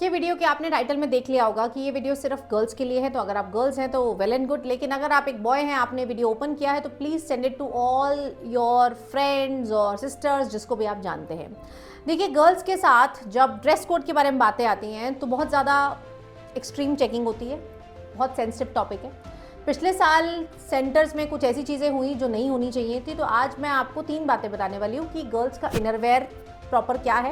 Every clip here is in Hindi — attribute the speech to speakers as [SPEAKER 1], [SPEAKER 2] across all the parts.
[SPEAKER 1] ये वीडियो के आपने टाइटल में देख लिया होगा कि ये वीडियो सिर्फ गर्ल्स के लिए है, तो अगर आप गर्ल्स हैं तो वेल एंड गुड, लेकिन अगर आप एक बॉय हैं, आपने वीडियो ओपन किया है तो please send it to all your friends और सिस्टर्स, जिसको भी आप जानते हैं। देखिए, गर्ल्स के साथ जब ड्रेस कोड के बारे में बातें आती हैं तो बहुत ज़्यादा एक्सट्रीम चेकिंग होती है, बहुत सेंसिटिव टॉपिक है। पिछले साल सेंटर्स में कुछ ऐसी चीज़ें हुई जो नहीं होनी चाहिए थी, तो आज मैं आपको 3 बातें बताने वाली हूँ कि गर्ल्स का इनरवेयर प्रॉपर क्या है,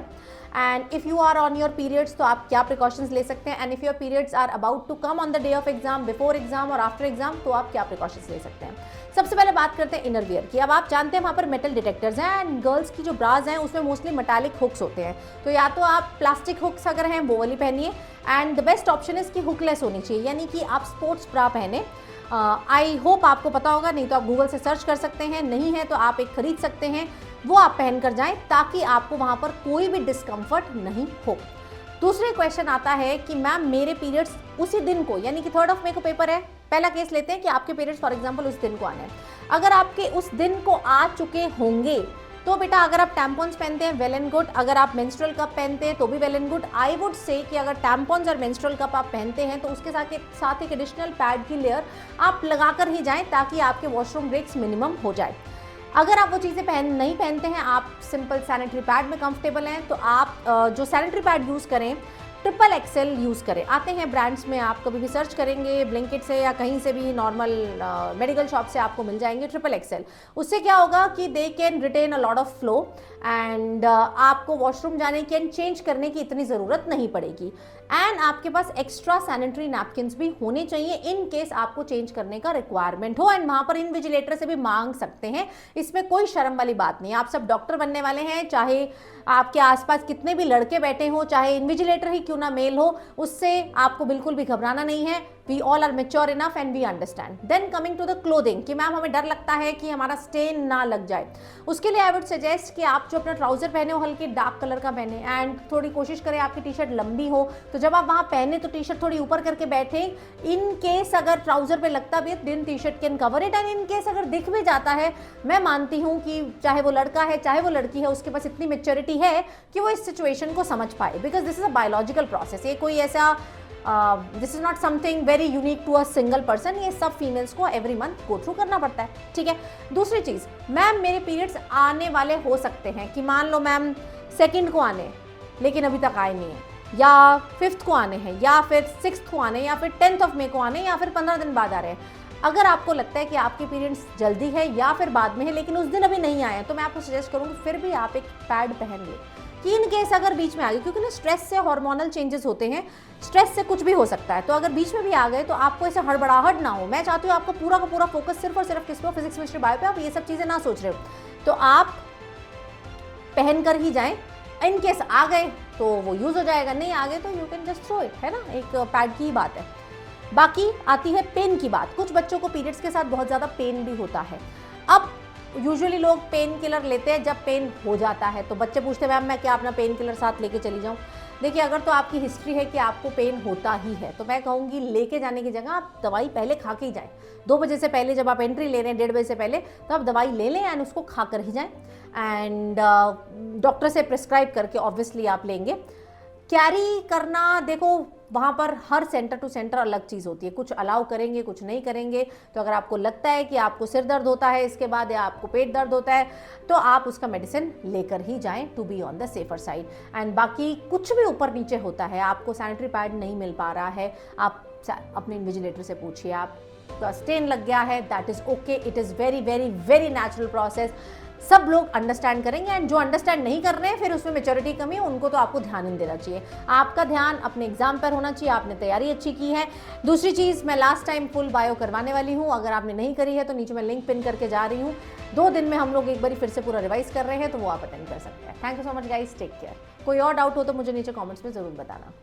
[SPEAKER 1] and if you are on your periods तो आप क्या प्रिकॉशंस ले सकते हैं, and if your periods are about to come on the day of exam, before exam और आफ्टर एग्जाम, तो आप क्या प्रिकॉशंस ले सकते हैं। सबसे पहले बात करते हैं इनरवियर की। अब आप जानते हैं वहाँ पर मेटल डिटेक्टर्स हैं, एंड गर्ल्स की जो ब्राज हैं उसमें मोस्टली मेटालिक हुक्स होते हैं, तो या तो आप प्लास्टिक हुक्स अगर हैं वो वाली पहनिए, and the best option is कि हुकलेस होनी चाहिए, यानी कि आप स्पोर्ट्स ब्रा पहने। आई होप आपको पता होगा, नहीं तो आप गूगल से सर्च कर सकते हैं, नहीं है तो आप एक खरीद सकते हैं, वो आप पहन कर जाएं ताकि आपको वहां पर कोई भी डिस्कम्फर्ट नहीं हो। दूसरे क्वेश्चन आता है कि मैम मेरे पीरियड्स उसी दिन को, यानी कि 3rd ऑफ मई को पेपर है, पहला केस लेते हैं कि आपके पीरियड्स फॉर एग्जांपल उस दिन को आने हैं। अगर आपके उस दिन को आ चुके होंगे तो बेटा अगर आप टैम्पॉन्स पहनते हैं वेल एंड गुड, अगर आप मेंस्ट्रुअल कप पहनते हैं तो भी well and good. I would say कि अगर टैम्पॉन्स और मेंस्ट्रुअल कप आप पहनते हैं तो उसके साथ एक एडिशनल पैड की लेयर आप लगाकर ही जाएं ताकि आपके वॉशरूम ब्रेक्स मिनिमम हो जाए। अगर आप वो चीज़ें नहीं पहनते हैं, आप सिंपल सैनिटरी पैड में कंफर्टेबल हैं, तो आप जो सैनिटरी पैड यूज़ करें XXL यूज़ करें। आते हैं ब्रांड्स में, आप कभी भी सर्च करेंगे ब्लिंकिट से या कहीं से भी, नॉर्मल मेडिकल शॉप से आपको मिल जाएंगे XXL। उससे क्या होगा कि they can retain a lot of flow, and आपको वॉशरूम जाने की एंड चेंज करने की इतनी ज़रूरत नहीं पड़ेगी। एंड आपके पास एक्स्ट्रा सैनिटरी नैपकिन्स भी होने चाहिए इन केस आपको चेंज करने का रिक्वायरमेंट हो, एंड वहाँ पर इन्विजिलेटर से भी मांग सकते हैं, इसमें कोई शर्म वाली बात नहीं। आप सब डॉक्टर बनने वाले हैं, चाहे आपके आसपास कितने भी लड़के बैठे हों, चाहे इन्विजिलेटर ही क्यों ना मेल हो, उससे आपको बिल्कुल भी घबराना नहीं है। We all are mature enough and we understand. Then coming to the clothing कि मैम हमें डर लगता है कि हमारा स्टेन ना लग जाए, उसके लिए आई वुड सजेस्ट कि आप जो अपना ट्राउजर पहने हो हल्के डार्क कलर का पहने, एंड थोड़ी कोशिश करें आपकी टी शर्ट लंबी हो, तो जब आप वहाँ पहने तो टी शर्ट थोड़ी ऊपर करके बैठे। इन केस अगर ट्राउजर पे लगता भी है then T shirt can cover it, and in case अगर दिख भी जाता है, मैं मानती हूँ कि चाहे वो लड़का है चाहे वो लड़की है, उसके पास इतनी मेच्योरिटी है कि वो इस सिचुएशन को समझ पाए, because this is a biological process. ये कोई ऐसा this is not something very unique to a single person, ये सब फीमेल्स को एवरी मंथ गो थ्रू करना पड़ता है, ठीक है। दूसरी चीज़, मैम मेरे पीरियड्स आने वाले हो सकते हैं कि मान लो मैम 2nd को आने लेकिन अभी तक आए नहीं है, या 5th को आने हैं, या फिर 6th को आने, या फिर 10th ऑफ मई को आने, या फिर 15 दिन बाद आ रहे हैं। अगर आपको लगता है कि आपके पीरियड्स जल्दी है या फिर बाद में है लेकिन उस दिन अभी नहीं आए हैं, तो मैं आपको सजेस्ट करूँगी फिर भी आप एक पैड पहन लें कि इन केस अगर बीच में आ गए, क्योंकि ना स्ट्रेस से हार्मोनल चेंजेस होते हैं, स्ट्रेस से कुछ भी हो सकता है, तो अगर बीच में भी आ गए तो आपको ऐसे हड़बड़ाहट ना हो। मैं चाहती हूँ आपको पूरा का पूरा फोकस सिर्फ और सिर्फ किस पे, फिजिक्स केमिस्ट्री बायो पे, आप ये सब चीज़ें ना सोच रहे हो, तो आप पहन कर ही जाएं। इन केस आ गए तो वो यूज़ हो जाएगा, नहीं आ गए तो you can just throw it, है ना, एक पैड की ही बात है। बाकी आती है पेन की बात। कुछ बच्चों को पीरियड्स के साथ बहुत ज़्यादा पेन भी होता है। अब यूजुअली लोग पेन किलर लेते हैं जब पेन हो जाता है, तो बच्चे पूछते हैं मैम मैं क्या अपना पेन किलर साथ लेके चली जाऊँ। देखिए, अगर तो आपकी हिस्ट्री है कि आपको पेन होता ही है तो मैं कहूँगी लेके जाने की जगह आप दवाई पहले खा के ही जाएँ। 2 बजे से पहले जब आप एंट्री ले रहे हैं, 1:30 बजे से पहले, तो आप दवाई ले लें एंड उसको खा कर ही जाएँ, एंड डॉक्टर से प्रिस्क्राइब करके ऑब्वियसली आप लेंगे। कैरी करना, देखो वहाँ पर हर सेंटर टू सेंटर अलग चीज़ होती है, कुछ अलाउ करेंगे कुछ नहीं करेंगे। तो अगर आपको लगता है कि आपको सिर दर्द होता है इसके बाद, या आपको पेट दर्द होता है, तो आप उसका मेडिसिन लेकर ही जाएं to be on the safer side. And बाकी कुछ भी ऊपर नीचे होता है, आपको सैनिटरी पैड नहीं मिल पा रहा है, आप अपने इन्विजिलेटर से पूछिए, आप स्टेन लग गया है, that is okay, it is very very very natural process, सब लोग अंडरस्टैंड करेंगे। एंड जो अंडरस्टैंड नहीं कर रहे हैं फिर उसमें मेच्योरिटी कमी है, उनको तो आपको ध्यान नहीं देना चाहिए। आपका ध्यान अपने एग्जाम पर होना चाहिए, आपने तैयारी अच्छी की है। दूसरी चीज़, मैं लास्ट टाइम फुल बायो करवाने वाली हूँ, अगर आपने नहीं करी है तो नीचे मैं लिंक पिन करके जा रही हूँ। 2 दिन में हम लोग एक बार फिर से पूरा रिवाइज कर रहे हैं, तो वो आप अटेंड कर सकते हैं। Thank you so much guys, take care. कोई और डाउट हो तो मुझे नीचे कॉमेंट्स में ज़रूर बताना।